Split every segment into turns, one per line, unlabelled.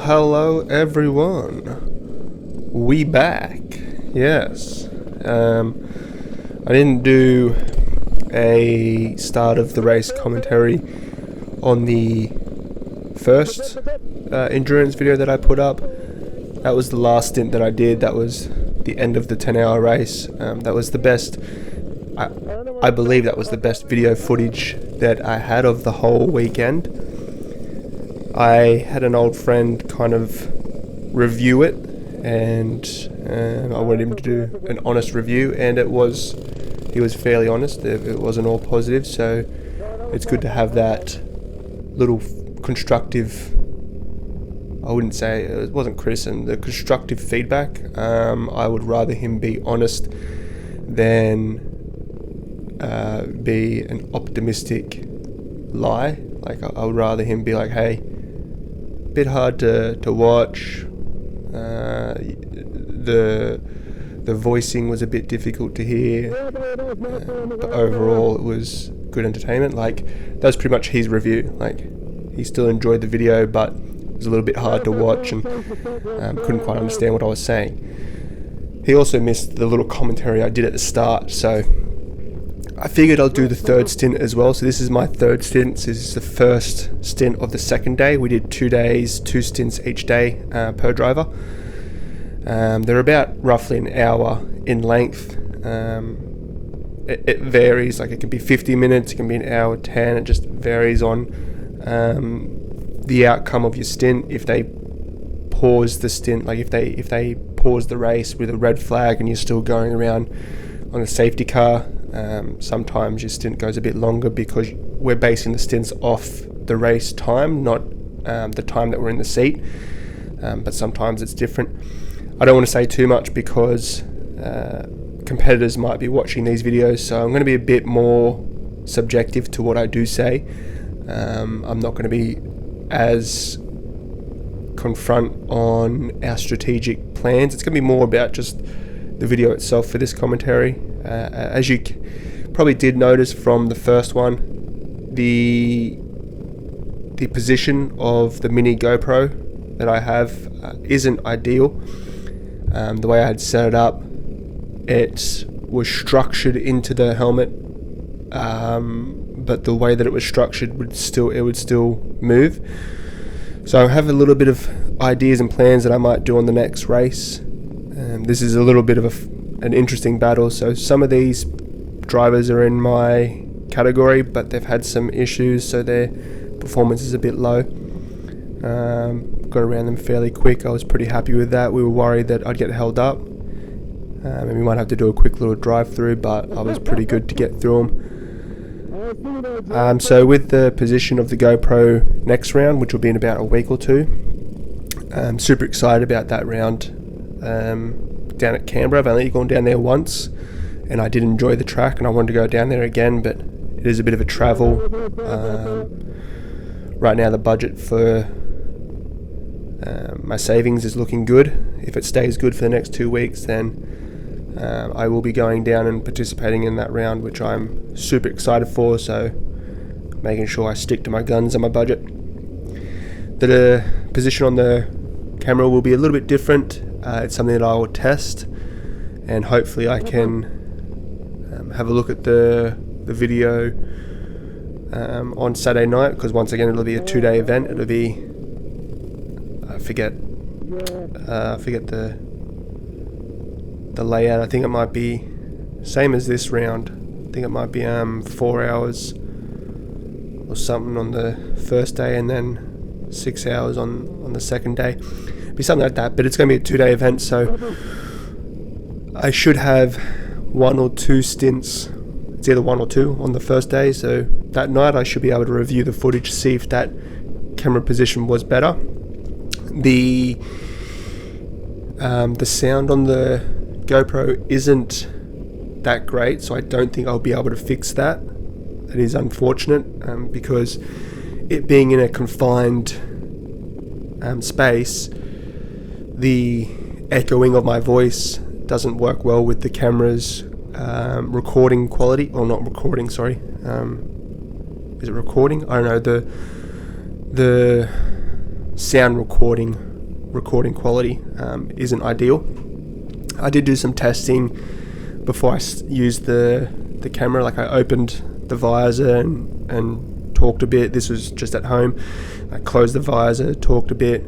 Hello everyone, we back. Yes, I didn't do a start of the race commentary on the first endurance video that I put up. That was the last stint that I did. That was the end of the 10-hour race. That was the best, I believe that was the best video footage that I had of the whole weekend. I had an old friend kind of review it, and I wanted him to do an honest review, and he was fairly honest. It wasn't all positive, so it's good to have that little constructive, I wouldn't say, it wasn't criticism, the constructive feedback. I would rather him be honest than be an optimistic lie. Like, I would rather him be like, hey, bit hard to watch, the voicing was a bit difficult to hear, but overall it was good entertainment. Like, that was pretty much his review. Like, he still enjoyed the video, but it was a little bit hard to watch and couldn't quite understand what I was saying. He also missed the little commentary I did at the start, so I figured I'll do the third stint as well. So this is my third stint. This is the first stint of the second day. We did 2 days, 2 stints each day per driver. They're about roughly an hour in length. It varies. Like, it can be 50 minutes, it can be an hour 10. It just varies on the outcome of your stint. If they pause the stint, like if they pause the race with a red flag and you're still going around on a safety car, sometimes your stint goes a bit longer because we're basing the stints off the race time, not the time that we're in the seat, but sometimes it's different. I don't want to say too much because competitors might be watching these videos, so I'm going to be a bit more subjective to what I do say. I'm not going to be as confront on our strategic plans. It's going to be more about just the video itself for this commentary. As you probably did notice from the first one, the position of the mini GoPro that I have isn't ideal. The way I had set it up, it was structured into the helmet, but the way that it was structured it would still move. So I have a little bit of ideas and plans that I might do on the next race. This is a little bit of an interesting battle. So some of these drivers are in my category, but they've had some issues, so their performance is a bit low. Got around them fairly quick. I was pretty happy with that. We were worried that I'd get held up, and we might have to do a quick little drive through, but I was pretty good to get through them. So with the position of the GoPro next round, which will be in about a week or two, I'm super excited about that round. Down at Canberra, I've only gone down there once, and I did enjoy the track, and I wanted to go down there again, but it is a bit of a travel. Right now the budget for my savings is looking good. If it stays good for the next 2 weeks, then I will be going down and participating in that round, which I'm super excited for, so making sure I stick to my guns and my budget. The position on the camera will be a little bit different. It's something that I will test, and hopefully I can have a look at the video on Saturday night, because once again it'll be a 2-day event. It'll be I forget the layout. I think it might be same as this round. I think it might be 4 hours or something on the first day, and then 6 hours on the second day. Be something like that, but it's going to be a 2-day event, so I should have 1 or 2 stints. It's either 1 or 2 on the first day, so that night I should be able to review the footage, see if that camera position was better. The sound on the GoPro isn't that great, so I don't think I'll be able to fix that. That is unfortunate, because it being in a confined space, the echoing of my voice doesn't work well with the camera's recording quality, or not recording, sorry. Is it recording? I don't know. The sound recording recording quality isn't ideal. I did do some testing before I used the camera. Like, I opened the visor and talked a bit. This was just at home. I closed the visor, talked a bit.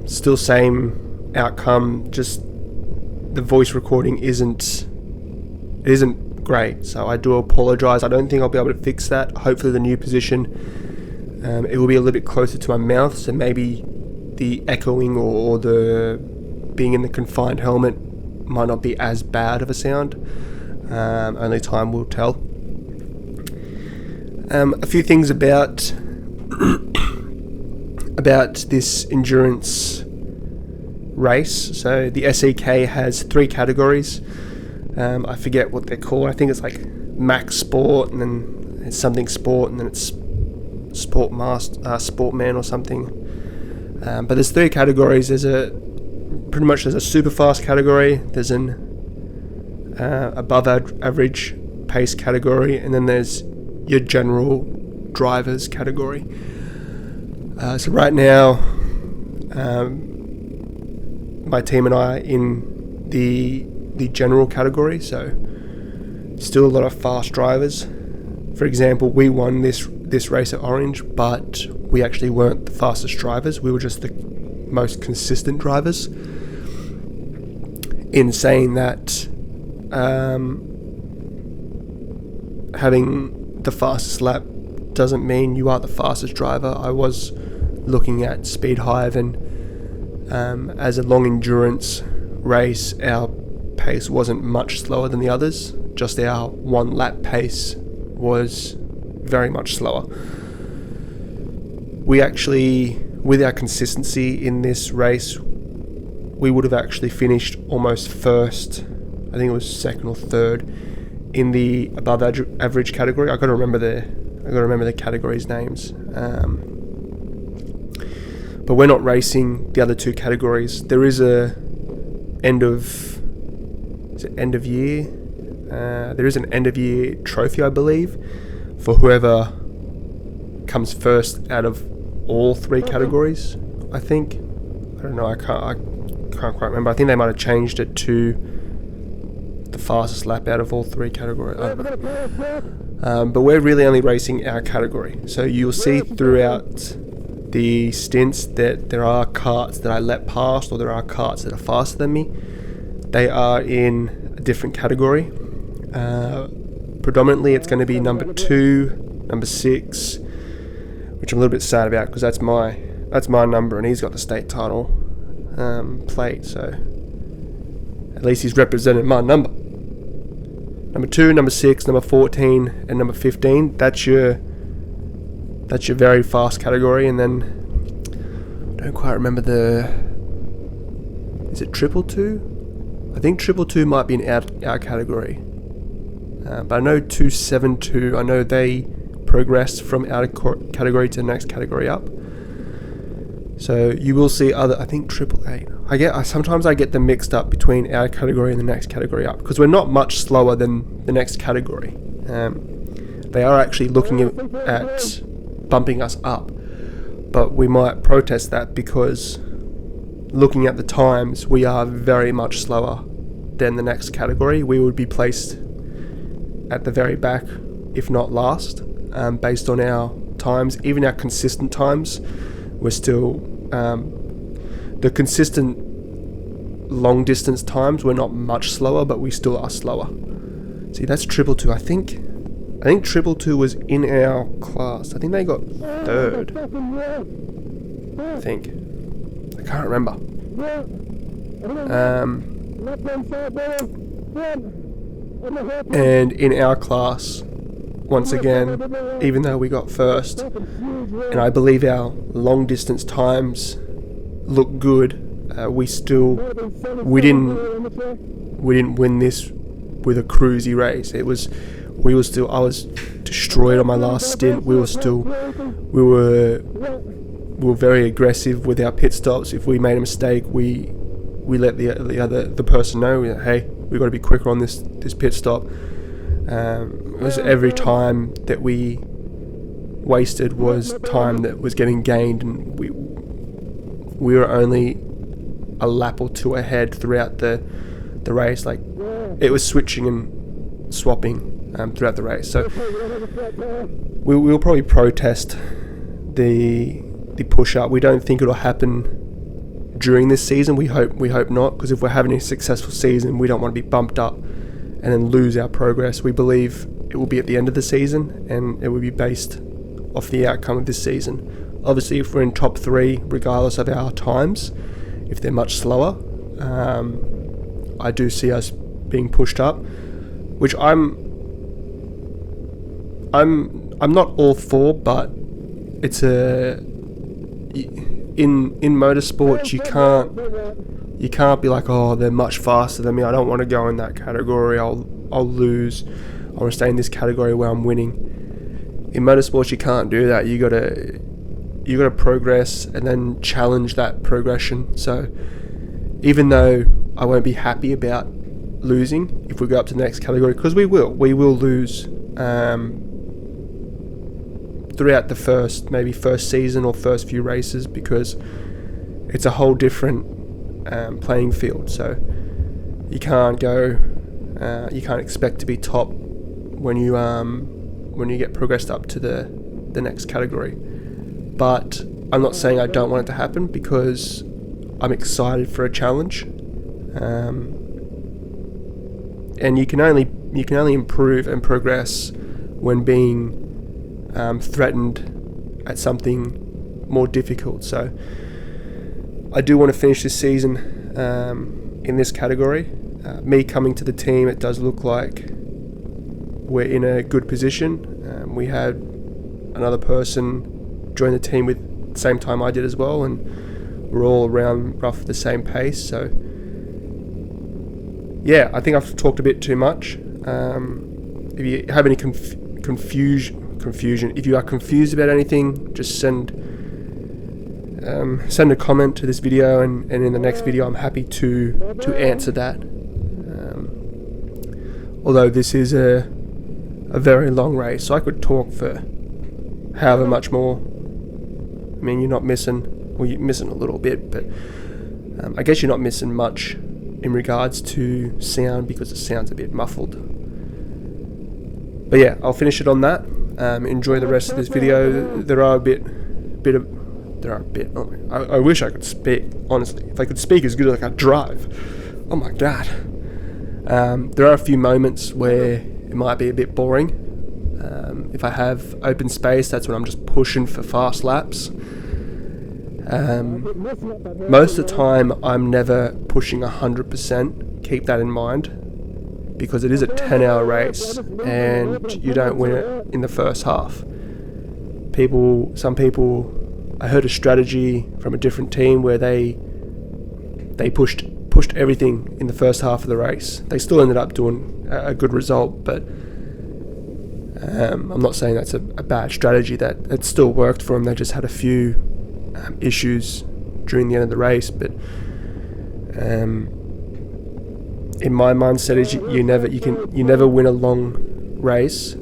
Still same outcome, just the voice recording isn't great, so I do apologize. I don't think I'll be able to fix that. Hopefully the new position, it will be a little bit closer to my mouth, so maybe the echoing or the being in the confined helmet might not be as bad of a sound. Only time will tell. A few things about this endurance race. So the SEK has 3 categories. I forget what they're called. I think it's like Max Sport, and then it's something Sport, and then it's Sportman or something. But there's 3 categories. There's a super fast category. There's an above average pace category, and then there's your general drivers category. So right now, my team and I are in the general category, so still a lot of fast drivers. For example, we won this race at Orange, but we actually weren't the fastest drivers. We were just the most consistent drivers. In saying that, having the fastest lap doesn't mean you are the fastest driver. I was looking at Speed Hive, and as a long endurance race, our pace wasn't much slower than the others. Just our 1 lap pace was very much slower. We actually, with our consistency in this race, we would have actually finished almost first. I think it was second or third in the above average category. I got to remember the categories' names. But we're not racing the other 2 categories. There is a end of year? There is an end of year trophy, I believe, for whoever comes first out of all 3 categories. I think. I don't know. I can't quite remember. I think they might have changed it to the fastest lap out of all 3 categories. But we're really only racing our category. So you'll see throughout the stints that there are karts that I let past, or there are karts that are faster than me. They are in a different category. Predominantly it's going to be number 2, number 6, which I'm a little bit sad about, because that's my number, and he's got the state title plate, so at least he's represented my number. Number 2, number 6, number 14, and number 15. That's your very fast category. And then I don't quite remember is it 222? I think 222 might be in our category. But I know 272, I know they progressed from our category to the next category up. So you will see other, I think 888. Sometimes I get them mixed up between our category and the next category up, because we're not much slower than the next category. They are actually looking at bumping us up, but we might protest that, because looking at the times, we are very much slower than the next category. We would be placed at the very back, if not last, based on our times. Even our consistent times, we're still the consistent long distance times, we're not much slower, but we still are slower. See, that's 222. I think 222 was in our class. I think they got 3rd. I think. I can't remember. And in our class, once again, even though we got 1st, and I believe our long distance times look good, we didn't win this with a cruisy race. I was destroyed on my last stint. We were very aggressive with our pit stops. If we made a mistake, we let the person know, hey, we've got to be quicker on this pit stop. It was every time that we wasted was time that was getting gained, and we were only a lap or two ahead throughout the race. Like, it was switching and swapping throughout the race. So we'll probably protest the push up. We don't think it'll happen during this season. We hope not, because if we're having a successful season, we don't want to be bumped up and then lose our progress. We believe it will be at the end of the season, and it will be based off the outcome of this season. Obviously, if we're in top 3, regardless of our times, if they're much slower, I do see us being pushed up, which I'm not all for, but it's in motorsports you can't be like, oh, they're much faster than me, I don't want to go in that category, I'll lose, I want to stay in this category where I'm winning. In motorsports you can't do that. You gotta progress and then challenge that progression. So even though I won't be happy about losing if we go up to the next category, because we will lose throughout the first season or first few races, because it's a whole different playing field. So you can't expect to be top when you get progressed up to the next category. But I'm not saying I don't want it to happen, because I'm excited for a challenge, and you can only improve and progress when being threatened at something more difficult. So I do want to finish this season in this category. Me coming to the team, it does look like we're in a good position. We had another person join the team with the same time I did as well, and we're all around roughly the same pace. So yeah, I think I've talked a bit too much. If you have any confusion, if you are confused about anything, just send a comment to this video, and in the next video I'm happy to answer that. Although this is a very long race, so I could talk for however much more. I mean, you're not missing, well, you're missing a little bit, but I guess you're not missing much in regards to sound, because it sounds a bit muffled. But yeah, I'll finish it on that. Enjoy the rest of this video. I wish I could speak, honestly. If I could speak as good as I could drive. Oh my god. There are a few moments where it might be a bit boring. If I have open space, that's when I'm just pushing for fast laps. Most of the time, I'm never pushing 100%. Keep that in mind, because it is a 10-hour race, and you don't win it in the first half. Some people, I heard a strategy from a different team where they pushed everything in the first half of the race. They still ended up doing a good result, but I'm not saying that's a bad strategy. That it still worked for them. They just had a few issues during the end of the race. But in my mindset is you never win a long race.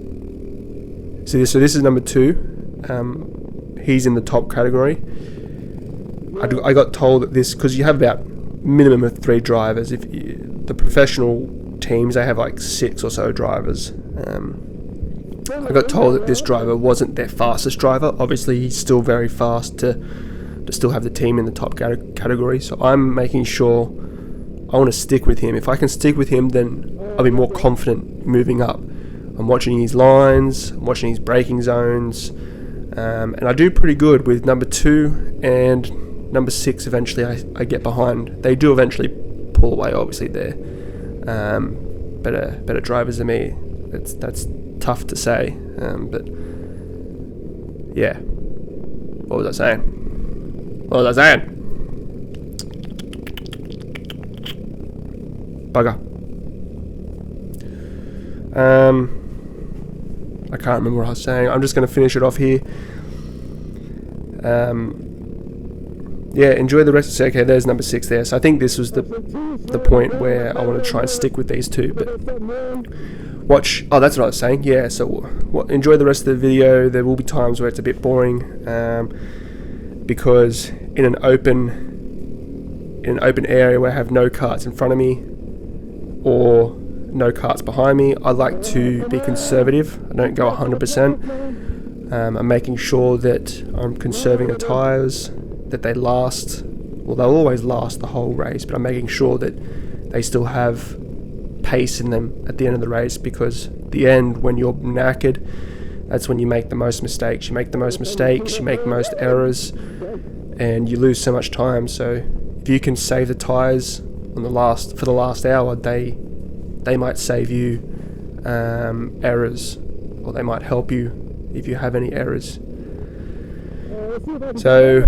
So this is number 2. He's in the top category. I got told that this, because you have about minimum of 3 drivers. If the professional teams, they have like 6 or so drivers. I got told that this driver wasn't their fastest driver. Obviously, he's still very fast to still have the team in the top category. So I'm making sure I want to stick with him. If I can stick with him, then I'll be more confident moving up. I'm watching his lines, I'm watching his braking zones, and I do pretty good with number 2 and number 6. Eventually I get behind. They do eventually pull away, obviously. They're better drivers than me. That's tough to say, but yeah. What was I saying? Bugger. I can't remember what I was saying. I'm just going to finish it off here. Yeah, enjoy the rest. Okay, there's number 6 there. So I think this was the point where I want to try and stick with these 2. But watch. Oh, that's what I was saying. Yeah. So enjoy the rest of the video. There will be times where it's a bit boring, because in an open area where I have no karts in front of me or no karts behind me, I like to be conservative. I don't go 100%. I'm making sure that I'm conserving the tyres, that they last. Well, they'll always last the whole race, but I'm making sure that they still have pace in them at the end of the race, because at the end, when you're knackered, that's when you make the most mistakes. You make the most errors, and you lose so much time. So if you can save the tyres for the last hour, they might save you errors, or they might help you if you have any errors. So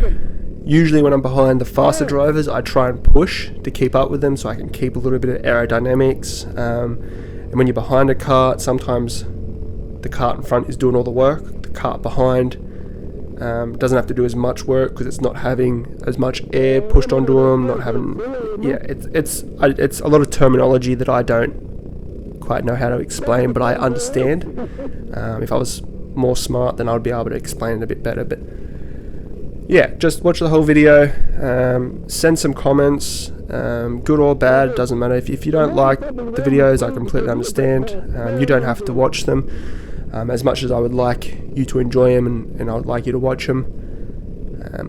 usually when I'm behind the faster drivers, I try and push to keep up with them so I can keep a little bit of aerodynamics. And when you're behind a kart, sometimes the kart in front is doing all the work. The kart behind doesn't have to do as much work because it's not having as much air pushed onto them. It's a lot of terminology that I don't quite know how to explain, but I understand. If I was more smart, then I would be able to explain it a bit better. But yeah, just watch the whole video, send some comments, good or bad, doesn't matter. If you don't like the videos, I completely understand. You don't have to watch them. As much as I would like you to enjoy them and I would like you to watch them.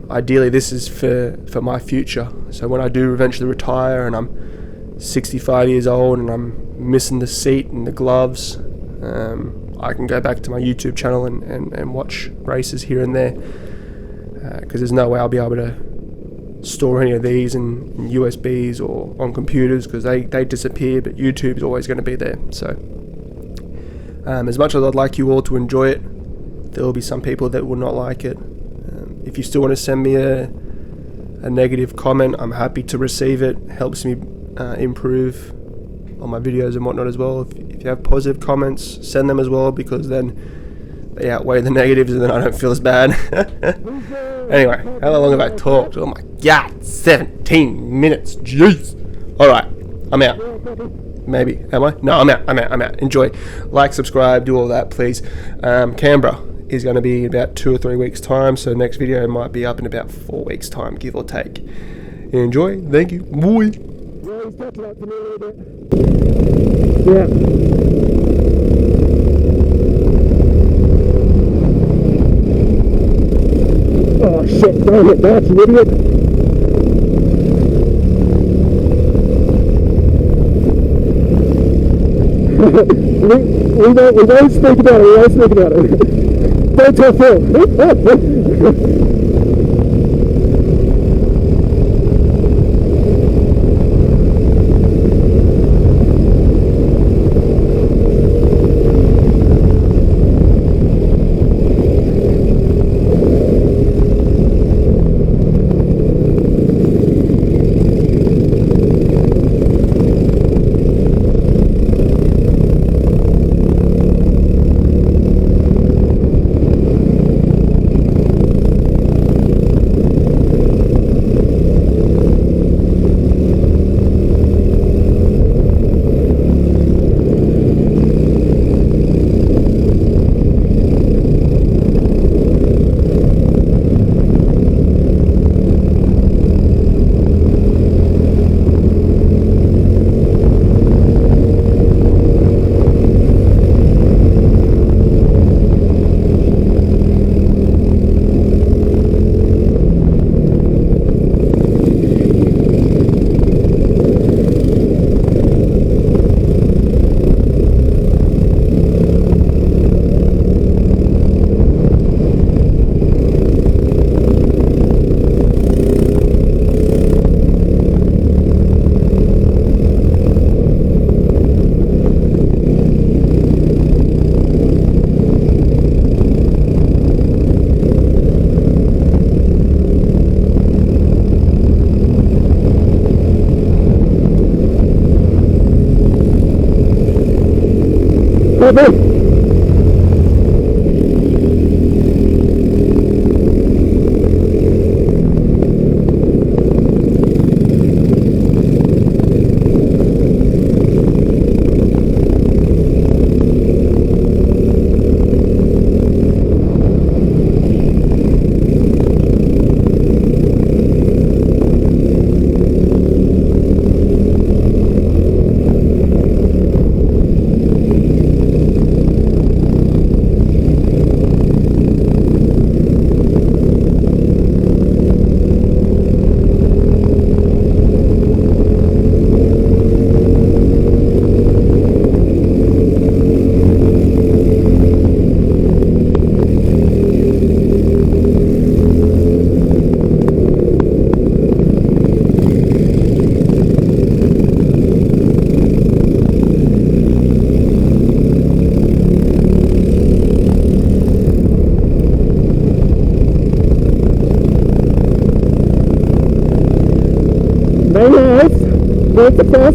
Ideally, this is for my future. So when I do eventually retire and I'm 65 years old and I'm missing the seat and the gloves, I can go back to my YouTube channel and watch races here and there. Because there's no way I'll be able to store any of these in USBs or on computers, because they disappear, but YouTube's always going to be there. So as much as I'd like you all to enjoy it, there will be some people that will not like it. If you still want to send me a negative comment, I'm happy to receive it. It helps me improve on my videos and whatnot as well. If you have positive comments, send them as well, because then they outweigh the negatives and then I don't feel as bad. Anyway, how long have I talked? Oh my god, 17 minutes, jeez. Alright, I'm out. Maybe, am I? No, I'm out. Enjoy. Like, subscribe, do all that, please. Canberra is going to be in about 2 or 3 weeks time, so next video might be up in about 4 weeks time, give or take. Enjoy, thank you, boy. Yeah, he's talking up to me a little bit. Yeah. Oh shit, don't hit that, you idiot! we don't speak about it, Don't tell Phil! Hey,
that's a plus.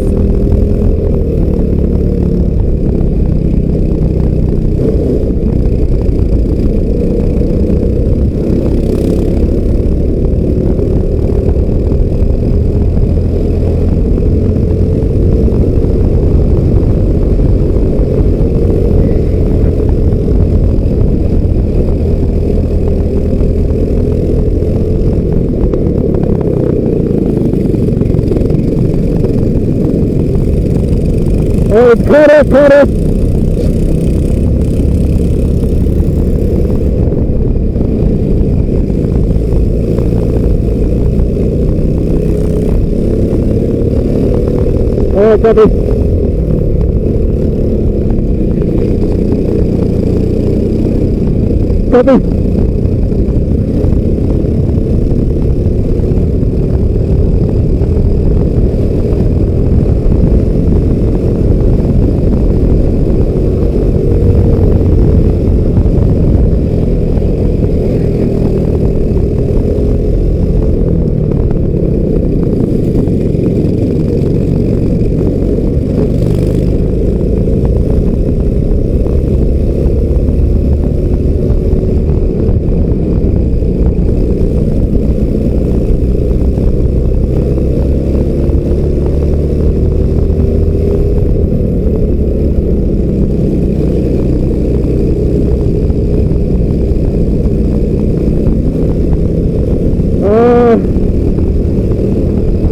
Oh, it's cut off, cut off. Alright, copy. Copy.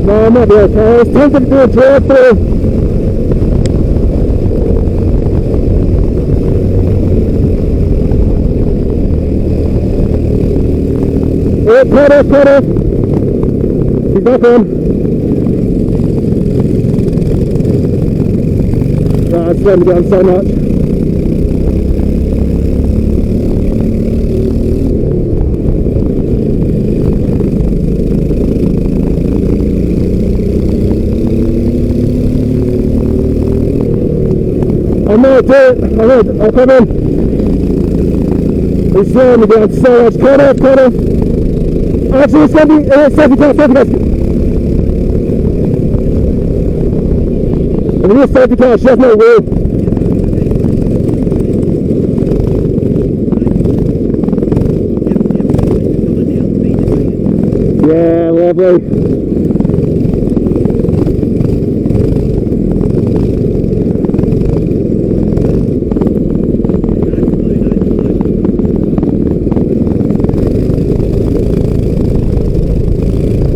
No, I'm not okay. I was tempted to do a drive-through. Oh, cut off, cut off. He's back on. Right, it's slowing me down so much. I might do it. I'll come in. He's slowing me down so much. Cut off, cut off. Actually, it's going to be safety car, safety car. If it is safety car, she has no wheel. Yeah, lovely.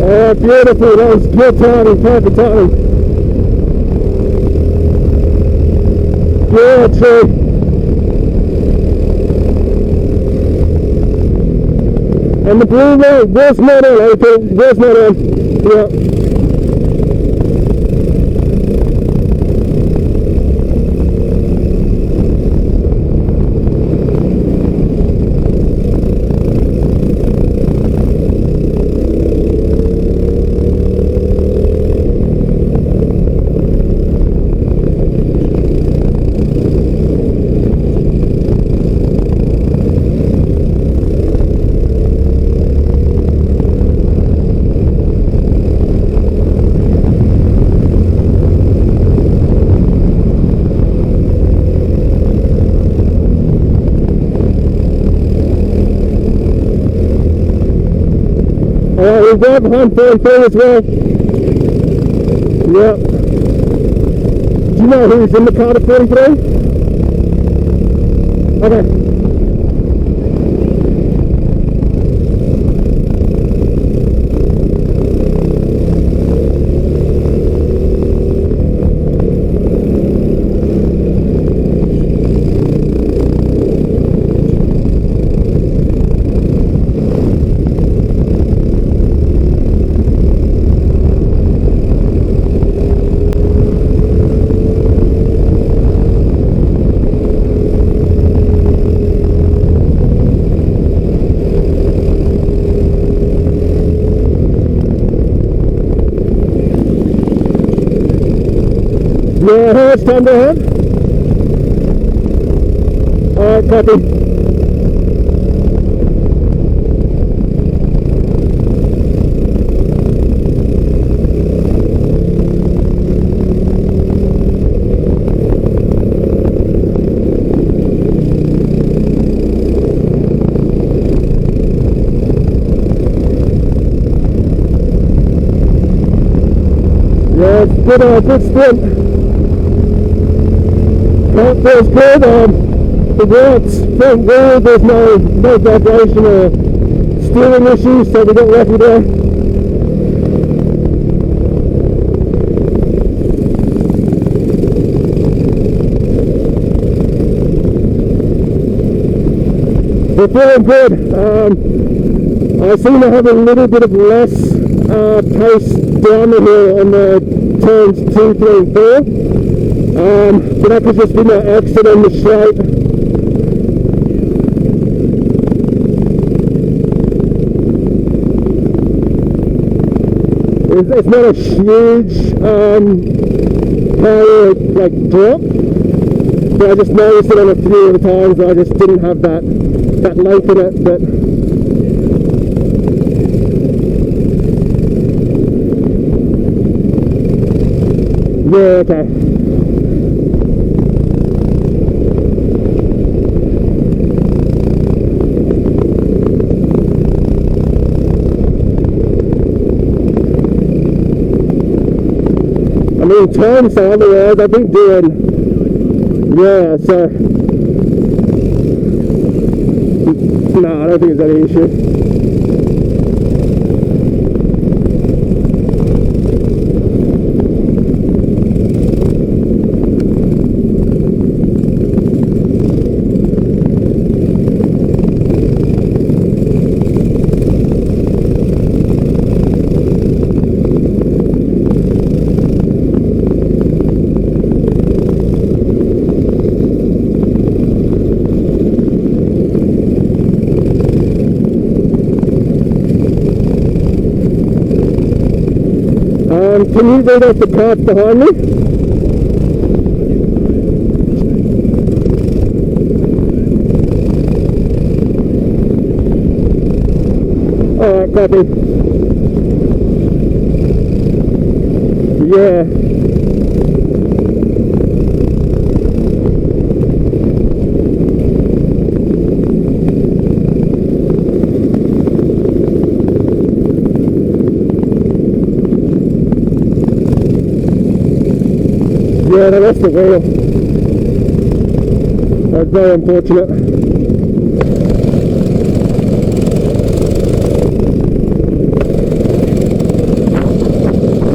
Oh, beautiful. That was good timing, perfect timing. Yeah, true. And the blue light was not on, okay? Was not on. Yeah. Alright, we're right behind 43 as well. Yep. Do you know who's in the car at 43? Okay. Yeah, how much time do I have? Alright, copy. good stint. Kart feels good. The works front wheel, there's no vibration or steering issues, so we got lucky there. We're feeling good. I seem to have a little bit of less pace down the hill on the turns 2, 3 and 4. But that could just be my exit on the straight. It's not a huge power like drop, but I just noticed it on a few of the times that I just didn't have that length in it. But yeah, okay. I mean, time, so otherwise I've been doing, yeah, so, no, I don't think there's any issue. Can you read off the carts behind me? Alright, copy. Yeah. Yeah, I lost the wheel. That's very unfortunate.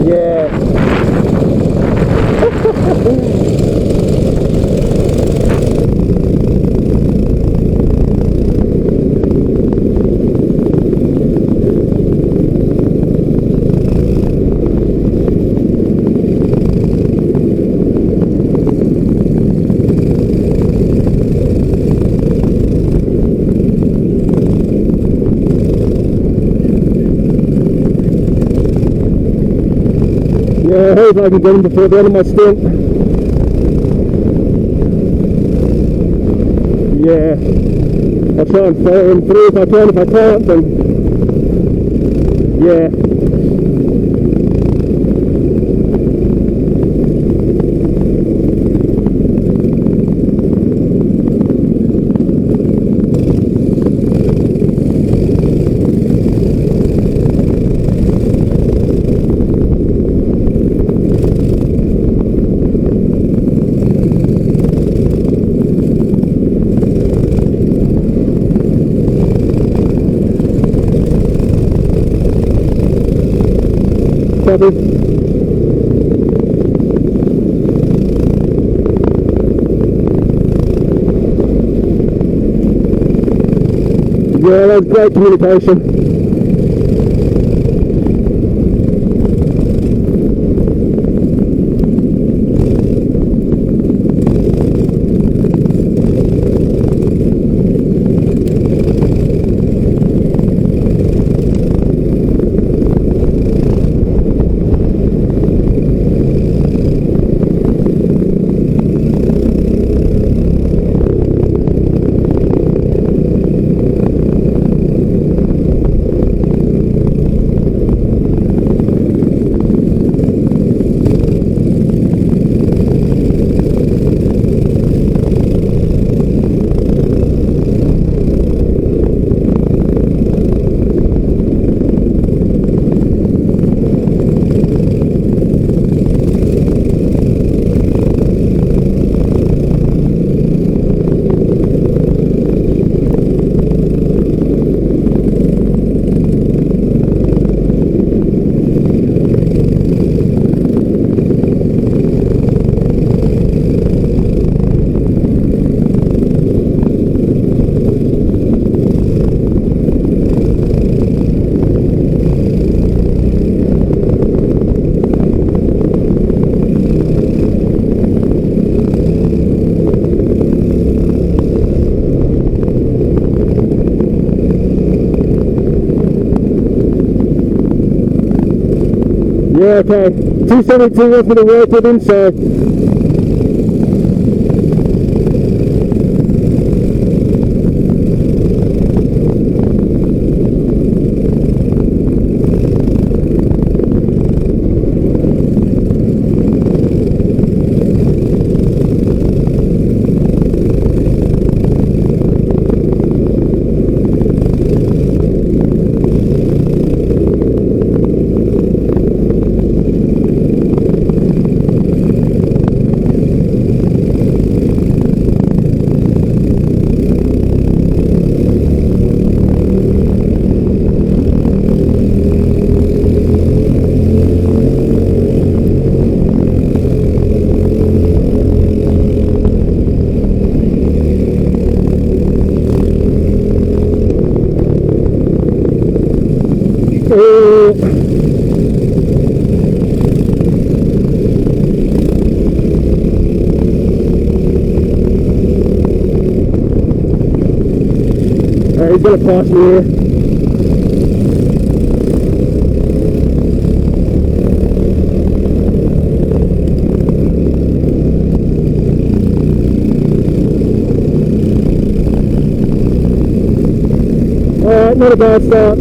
Yeah. Yeah, I hope I can get him before the end of my stint. Yeah, I'll try and follow him through if I can. If I can't, then yeah. Copy. Yeah, that's great communication. Okay, 272 wants me to work with him, so he's gonna pass me here. Alright, not a bad start.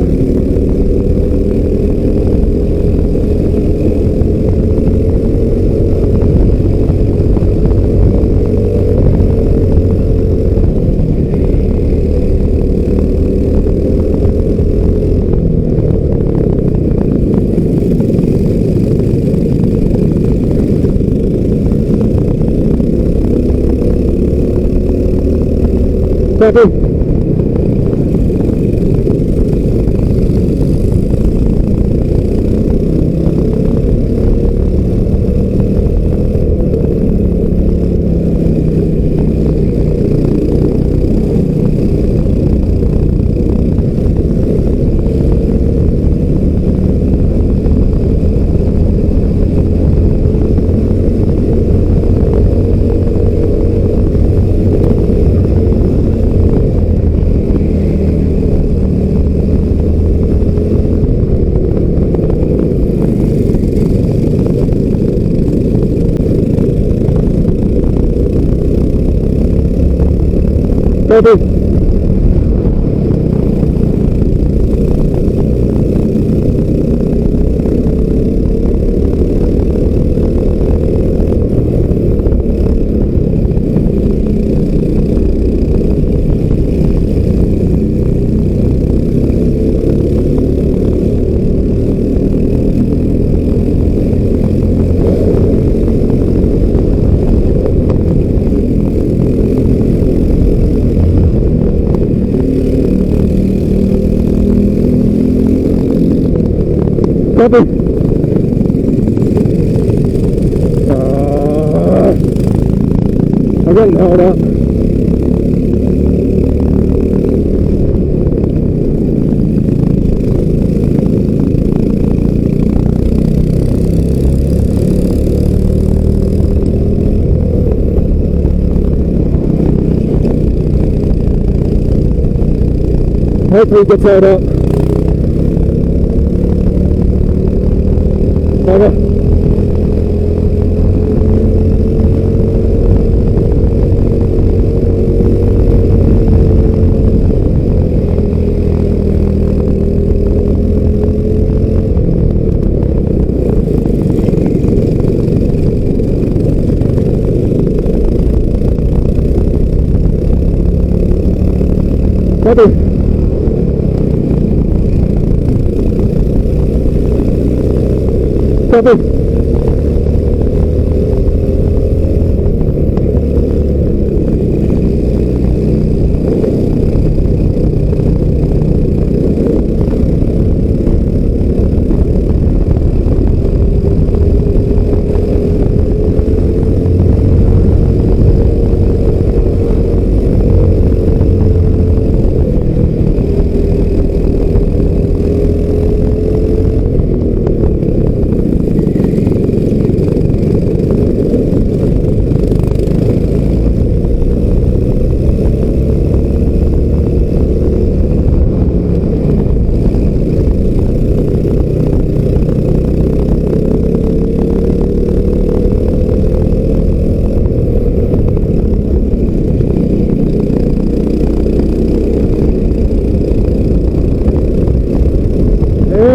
Copy. Copy. Copy. I'm getting held up. Hopefully it gets held up. Over. Copy. Copy.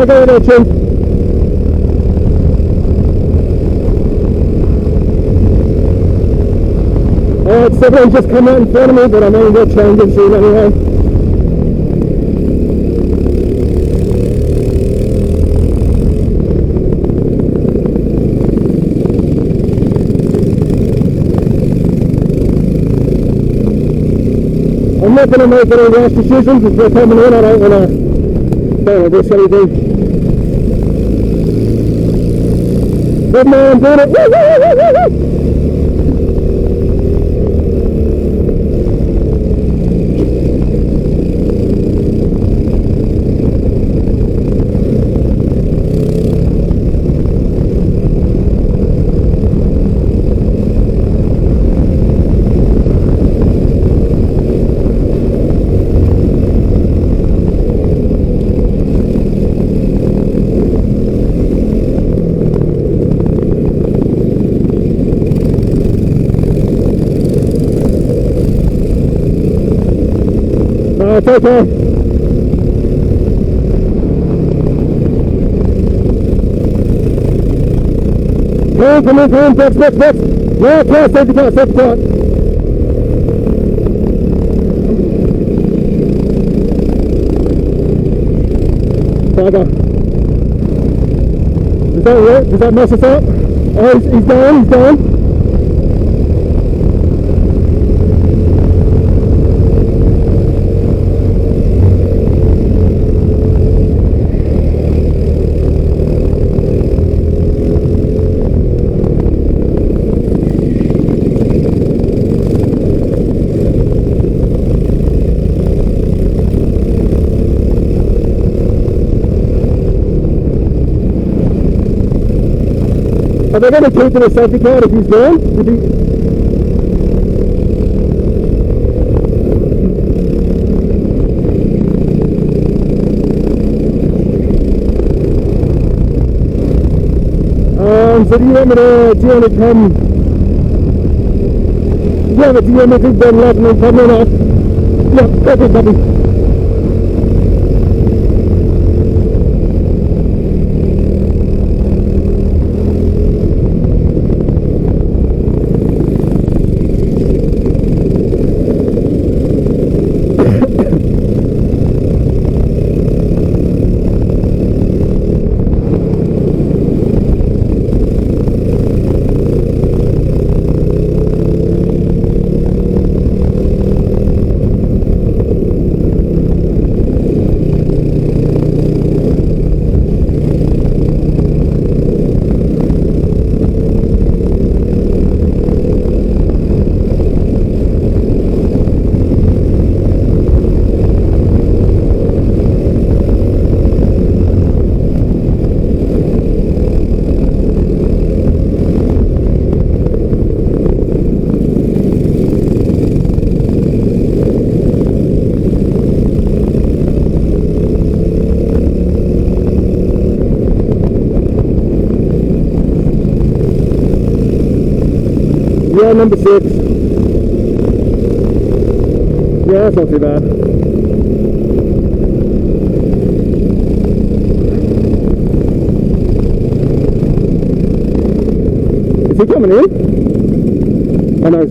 to go there, Chin. Alright, someone just come out in front of me, but I mean, we're changing soon anyway. I'm not going to make any rash decisions if they're coming in. I don't want to risk anything. Good man, doing it. Woo, woo, woo, woo, woo. It's okay. Come on, next. No, save the car. Bugger. Does that work? Does that mess us up? Oh, he's down. Are they going to keep in a safety car if he's gone? So do you want me to come? Yeah, but do you want me to then let me come in off? Yeah, copy. Yeah, number 6. Yeah, that's not too bad. Is he coming in? Oh no.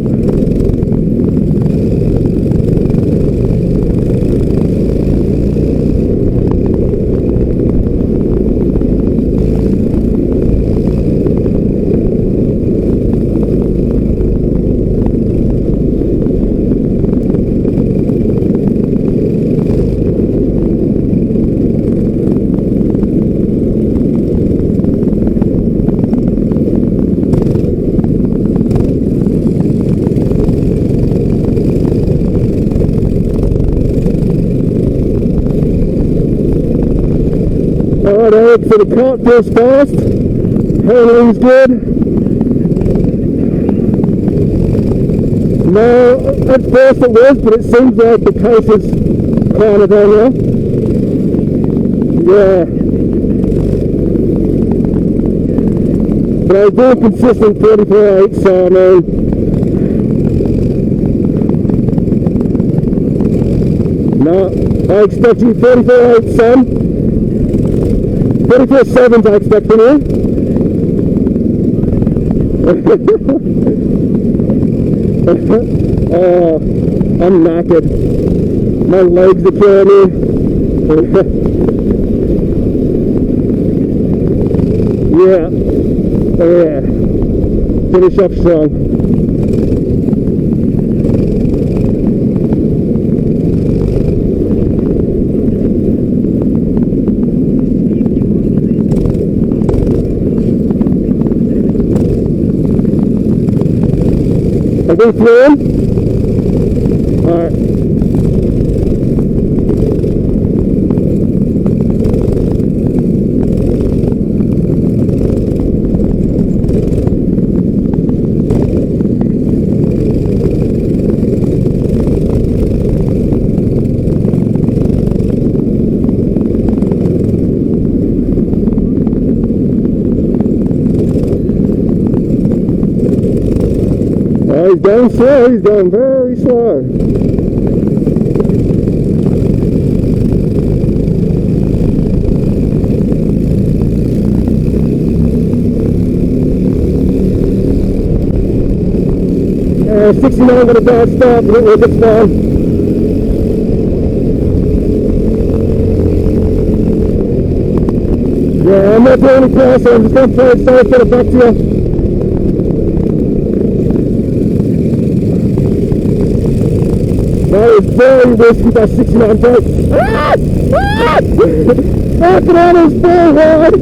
Alright Eric, so the kart feels fast, handling's good. No, at first it was, but it seems like the pace is kind of on now. Yeah. But I was doing consistent 34.8, so I mean, no, I expect you 34.8, son. 24/7s I expect from you. Oh, I'm knackered. My legs are killing me. Yeah. Yeah. Finish up strong. I think through him. Alright. He's going slow, he's going very slow. Yeah, 69 got a bad start, but it gets fine. Yeah, I'm not the only person, I'm just going to play it safe, get it back to you. That was very risky, that 69 take. Ah! Ah! After that was very hard.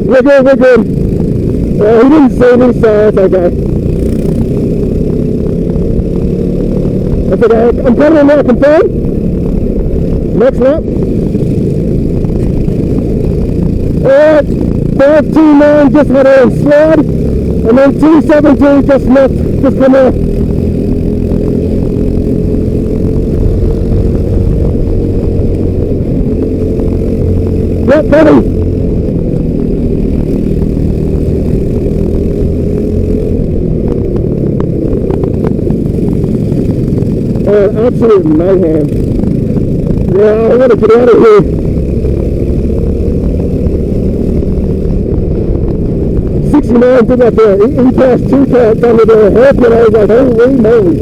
We're good, we're good. Well, he didn't see me, so it's okay. That's okay. I'm coming in now, confirm. Next lap. Alright, 529 just had a slide, and then 272 just come off. Yep, buddy. Oh, absolute mayhem. Yeah, I want to get out of here. 69 did that there. He passed 2 cars under the half and I was like, holy moly.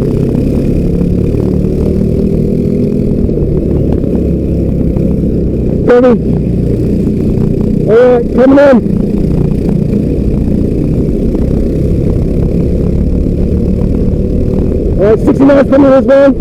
Buddy. Alright, coming in. Alright, 69 coming as well.